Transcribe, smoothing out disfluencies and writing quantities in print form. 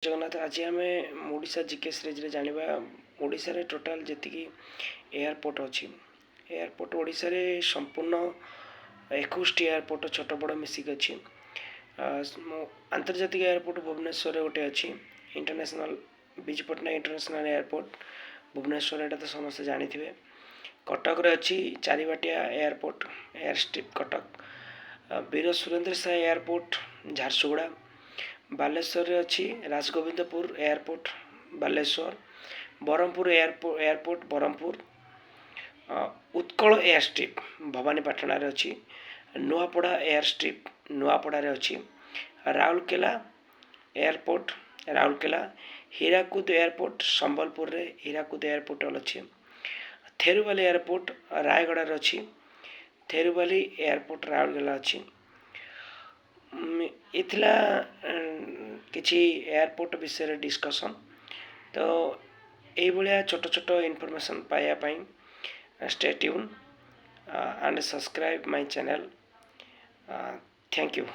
जगन्नाथ आज आम Odisha GK series रे जानिबा ओडिशा रे टोटाल जेतिकी एयरपोर्ट अच्छी एयरपोर्ट ओडिशा रे संपूर्ण 21 एयरपोर्ट छोट बड़ मिसिक अच्छी आंतर्जातिक एयरपोर्ट भुवनेश्वर रे गोटे अच्छी international Biju Patnaik international airport Bhubaneswar एटा तो समस्त जानिथिबे। कटक रे अच्छी Charbatia airport air strip Cuttack Veer Surendra Sai airport Jharsuguda Baleswar अच्छी Rajgovindpur airport Baleswar Berhampur airport Berhampur Utkal air strip Bhawanipatna अच्छी नुआपड़ा एयर स्ट्रिप नुआपड़ा अच्छी राउरकेला एयरपोर्ट राउरकेला हीराकुद एयरपोर्ट संबलपुर रे हीराकुद एयरपोर्ट अच्छी थेरुवाली एयरपोर्ट रायगड़ा अच्छी थेरुवाली एयरपोर्ट राउरकेला अच्छी इथिला किसी एयरपोर्ट विषय डिस्कसन तो ये छोट छोट इनफॉरमेशन पाइबापी stay tune and subscribe my channel thank you.